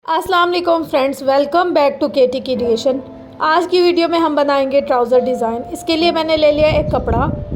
अस्सलाम वालेकुम friends, welcome back to KT creation. आज की वीडियो में हम बनाएंगे ट्राउज़र डिज़ाइन। इसके लिए मैंने ले लिया एक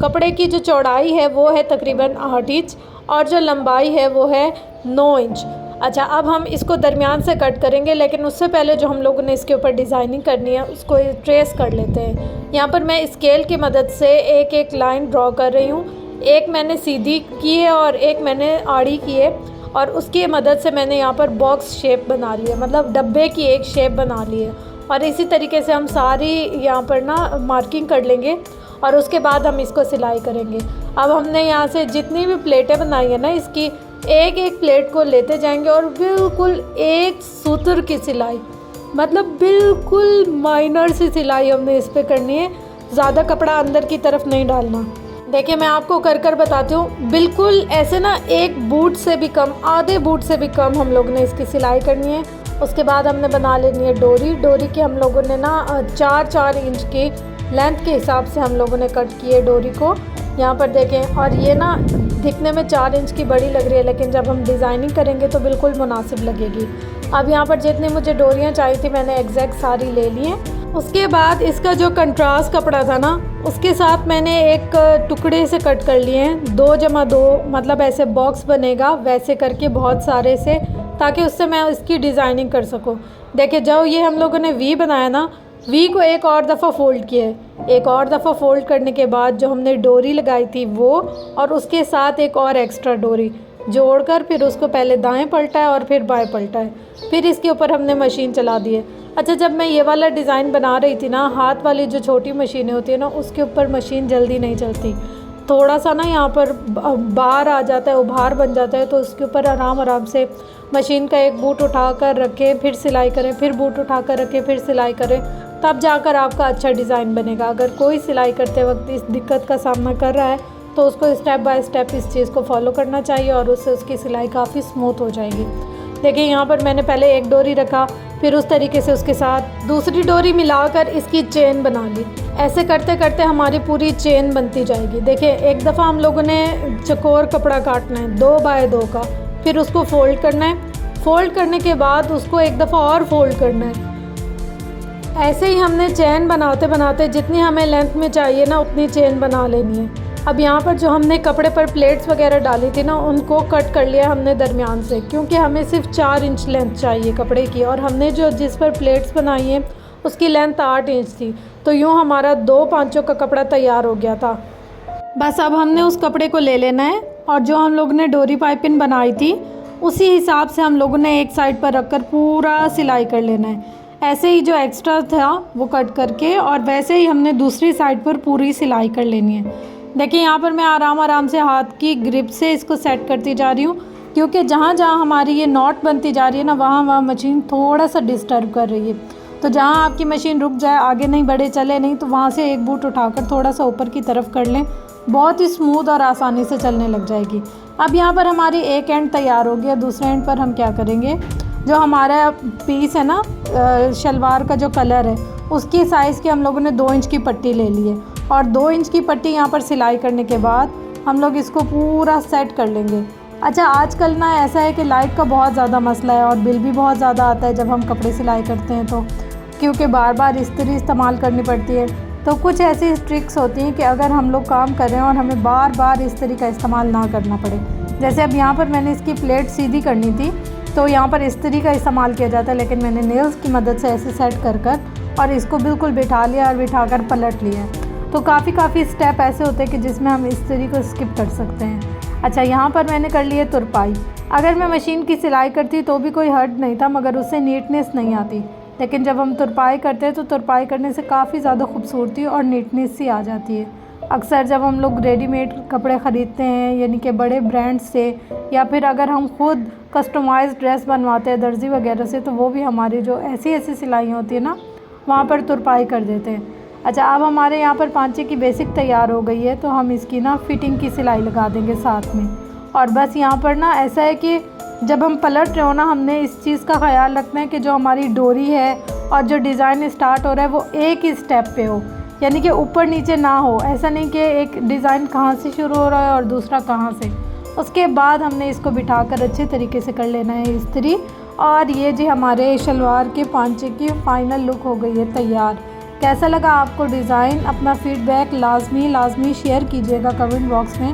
कपड़े की जो चौड़ाई है वो है तकरीबन 8 इंच और जो लंबाई है वो है 9 इंच। अच्छा, अब हम इसको दरमियान से कट करेंगे, लेकिन उससे पहले जो हम लोगों ने इसके ऊपर डिज़ाइनिंग करनी है उसको ट्रेस कर लेते हैं। यहाँ पर मैं स्केल की मदद से एक एक लाइन ड्रॉ कर रही हूँ। एक मैंने सीधी की है और एक मैंने आड़ी की है, और उसकी मदद से मैंने यहाँ पर बॉक्स शेप बना ली है, मतलब डब्बे की एक शेप बना ली है। और इसी तरीके से हम सारी यहाँ पर ना मार्किंग कर लेंगे और उसके बाद हम इसको सिलाई करेंगे। अब हमने यहाँ से जितनी भी प्लेटें बनाई है ना, इसकी एक एक प्लेट को लेते जाएंगे और बिल्कुल एक सूत्र की सिलाई, मतलब बिल्कुल माइनर सी सिलाई हमने इस पर करनी है। ज़्यादा कपड़ा अंदर की तरफ नहीं डालना। देखिए, मैं आपको कर बताती हूँ। बिल्कुल ऐसे ना एक बूट से भी कम, आधे बूट से भी कम हम लोग ने इसकी सिलाई करनी है। उसके बाद हमने बना लेनी है डोरी की हम लोगों ने ना 4-4 इंच की लेंथ के हिसाब से हम लोगों ने कट की है डोरी को। यहाँ पर देखें, और ये ना दिखने में 4 इंच की बड़ी लग रही है, लेकिन जब हम डिज़ाइनिंग करेंगे तो बिल्कुल मुनासिब लगेगी। अब यहाँ पर जितनी मुझे डोरियाँ चाहिए थी मैंने एग्जैक्ट सारी ले ली हैं। उसके बाद इसका जो कंट्रास्ट कपड़ा था ना, उसके साथ मैंने एक टुकड़े से कट कर लिए हैं, 2x2, मतलब ऐसे बॉक्स बनेगा वैसे करके बहुत सारे से, ताकि उससे मैं इसकी डिज़ाइनिंग कर सकूं। देखिए, जो ये हम लोगों ने वी बनाया ना, वी को एक और दफ़ा फ़ोल्ड किया है। एक और दफ़ा फ़ोल्ड करने के बाद जो हमने डोरी लगाई थी वो, और उसके साथ एक और एक्स्ट्रा डोरी जोड़कर फिर उसको पहले दाएं पलटा है और फिर बाएं पलटा है। फिर इसके ऊपर हमने मशीन चला दी है। अच्छा, जब मैं ये वाला डिज़ाइन बना रही थी ना, हाथ वाली जो छोटी मशीनें होती है ना, उसके ऊपर मशीन जल्दी नहीं चलती। थोड़ा सा ना यहाँ पर बाहर आ जाता है, उभार बन जाता है, तो उसके ऊपर आराम से मशीन का एक बूट उठा कर रखें, फिर सिलाई करें, फिर बूट उठा कर रखें, फिर सिलाई करें, तब जाकर आपका अच्छा डिज़ाइन बनेगा। अगर कोई सिलाई करते वक्त इस दिक्कत का सामना कर रहा है तो उसको स्टेप बाय स्टेप इस चीज़ को फॉलो करना चाहिए और उससे उसकी सिलाई काफ़ी स्मूथ हो जाएगी। देखिए, यहाँ पर मैंने पहले एक डोरी रखा, फिर उस तरीके से उसके साथ दूसरी डोरी मिलाकर इसकी चेन बना ली। ऐसे करते करते हमारी पूरी चेन बनती जाएगी। देखिए, एक दफ़ा हम लोगों ने चकोर कपड़ा काटना है 2x2 का, फिर उसको फ़ोल्ड करना है। फ़ोल्ड करने के बाद उसको एक दफ़ा और फ़ोल्ड करना है। ऐसे ही हमने चेन बनाते बनाते जितनी हमें लेंथ में चाहिए ना उतनी चेन बना लेनी है। अब यहाँ पर जो हमने कपड़े पर प्लेट्स वगैरह डाली थी ना, उनको कट कर लिया हमने दरमियान से, क्योंकि हमें सिर्फ 4 इंच लेंथ चाहिए कपड़े की, और हमने जो जिस पर प्लेट्स बनाई हैं उसकी लेंथ 8 इंच थी। तो यूँ हमारा 2 पाँचों का कपड़ा तैयार हो गया था। बस अब हमने उस कपड़े को ले लेना है और जो हम लोग ने डोरी पाइपिंग बनाई थी उसी हिसाब से हम लोगों ने एक साइड पर रखकर पूरा सिलाई कर लेना है। ऐसे ही जो एक्स्ट्रा था वो कट करके, और वैसे ही हमने दूसरी साइड पर पूरी सिलाई कर लेनी है। देखिए, यहाँ पर मैं आराम से हाथ की ग्रिप से इसको सेट करती जा रही हूँ, क्योंकि जहाँ जहाँ हमारी ये नॉट बनती जा रही है ना, वहाँ मशीन थोड़ा सा डिस्टर्ब कर रही है। तो जहाँ आपकी मशीन रुक जाए, आगे नहीं बढ़े, चले नहीं, तो वहाँ से एक बूट उठाकर थोड़ा सा ऊपर की तरफ कर लें, बहुत ही स्मूथ और आसानी से चलने लग जाएगी। अब यहाँ पर हमारी एक एंड तैयार हो गया। दूसरे एंड पर हम क्या करेंगे, जो हमारा पीस है ना, शलवार का जो कलर है उसकी साइज़ की हम लोगों ने 2 इंच की पट्टी ले ली है, और 2 इंच की पट्टी यहाँ पर सिलाई करने के बाद हम लोग इसको पूरा सेट कर लेंगे। अच्छा, आजकल ना ऐसा है कि लाइट का बहुत ज़्यादा मसला है और बिल भी बहुत ज़्यादा आता है जब हम कपड़े सिलाई करते हैं, तो क्योंकि बार बार इस्त्री इस्तेमाल करनी पड़ती है। तो कुछ ऐसी ट्रिक्स होती हैं कि अगर हम लोग काम कर रहे हैं और हमें बार बार इस्त्री का इस्तेमाल ना करना पड़े। जैसे अब यहाँ पर मैंने इसकी प्लेट सीधी करनी थी, तो यहाँ पर इस्त्री का इस्तेमाल किया जाता है, लेकिन मैंने नेल्स की मदद से ऐसे सेट कर और इसको बिल्कुल बिठा लिया और बिठाकर पलट लिया। तो काफ़ी स्टेप ऐसे होते हैं कि जिसमें हम इस्त्री को स्किप कर सकते हैं। अच्छा, यहाँ पर मैंने कर ली है तुरपाई। अगर मैं मशीन की सिलाई करती तो भी कोई हर्ट नहीं था, मगर उससे नीटनेस नहीं आती। लेकिन जब हम तुरपाई करते हैं तो तुरपाई करने से काफ़ी ज़्यादा खूबसूरती और नीटनेस सी आ जाती है। अक्सर जब हम लोग रेडीमेड कपड़े ख़रीदते हैं, यानी कि बड़े ब्रांड से, या फिर अगर हम खुद कस्टमाइज़ ड्रेस बनवाते हैं दर्जी वगैरह से, तो वो भी हमारी जो ऐसी सिलाई होती है ना, वहाँ पर तुरपाई कर देते हैं। अच्छा, अब हमारे यहाँ पर पांचे की बेसिक तैयार हो गई है, तो हम इसकी ना फिटिंग की सिलाई लगा देंगे साथ में। और बस यहाँ पर ना ऐसा है कि जब हम पलट रहे हो ना, हमने इस चीज़ का ख्याल रखना है कि जो हमारी डोरी है और जो डिज़ाइन स्टार्ट हो रहा है वो एक ही स्टेप पे हो, यानी कि ऊपर नीचे ना हो। ऐसा नहीं कि एक डिज़ाइन कहाँ से शुरू हो रहा है और दूसरा कहाँ से। उसके बाद हमने इसको बिठाकर अच्छे तरीके से कर लेना है इस्त्री, और ये जी हमारे शलवार के पांचे की फ़ाइनल लुक हो गई है तैयार। कैसा लगा आपको डिज़ाइन? अपना फ़ीडबैक लाजमी शेयर कीजिएगा कमेंट बॉक्स में।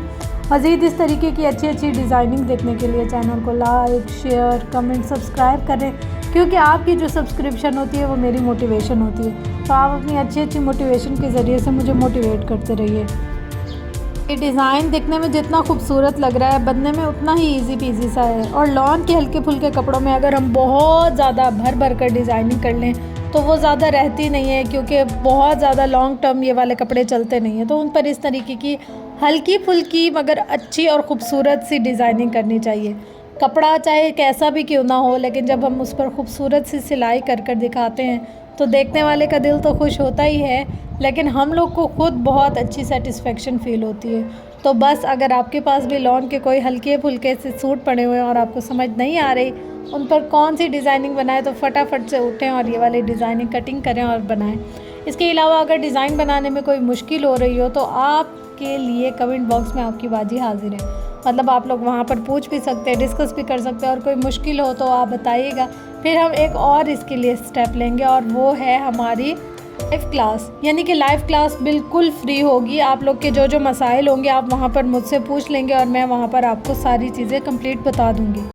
मज़ीद इस तरीके की अच्छी डिज़ाइनिंग देखने के लिए चैनल को लाइक, शेयर, कमेंट, सब्सक्राइब करें, क्योंकि आपकी जो सब्सक्रिप्शन होती है वो मेरी मोटिवेशन होती है। तो आप अपनी अच्छी मोटिवेशन के ज़रिए से मुझे मोटिवेट करते रहिए। ये डिज़ाइन दिखने में जितना खूबसूरत लग रहा है, बनने में उतना ही इजी पीजी सा है। और लॉन के हल्के फुल्के कपड़ों में अगर हम बहुत ज़्यादा भर कर डिज़ाइनिंग कर लें तो वो ज़्यादा रहती नहीं है, क्योंकि बहुत ज़्यादा लॉन्ग टर्म ये वाले कपड़े चलते नहीं हैं। तो उन पर इस तरीके की हल्की फुल्की मगर अच्छी और ख़ूबसूरत सी डिज़ाइनिंग करनी चाहिए। कपड़ा चाहे कैसा भी क्यों ना हो, लेकिन जब हम उस पर खूबसूरत सी सिलाई कर दिखाते हैं तो देखने वाले का दिल तो खुश होता ही है, लेकिन हम लोग को खुद बहुत अच्छी सेटिस्फेक्शन फ़ील होती है। तो बस अगर आपके पास भी लॉन के कोई हल्के फुल्के से सूट पड़े हुए हैं और आपको समझ नहीं आ रही उन पर कौन सी डिज़ाइनिंग बनाए, तो फटाफट से उठें और ये वाली डिज़ाइनिंग कटिंग करें और बनाएं। इसके अलावा अगर डिज़ाइन बनाने में कोई मुश्किल हो रही हो तो आपके लिए कमेंट बॉक्स में आपकी बाजी हाजिर है। मतलब आप लोग वहाँ पर पूछ भी सकते हैं, डिस्कस भी कर सकते हैं, और कोई मुश्किल हो तो आप बताइएगा। फिर हम एक और इसके लिए स्टेप लेंगे, और वो है हमारी लाइव क्लास। यानी कि लाइव क्लास बिल्कुल फ्री होगी। आप लोग के जो मसाइल होंगे आप वहाँ पर मुझसे पूछ लेंगे और मैं वहाँ पर आपको सारी चीज़ें कंप्लीट बता दूँगी।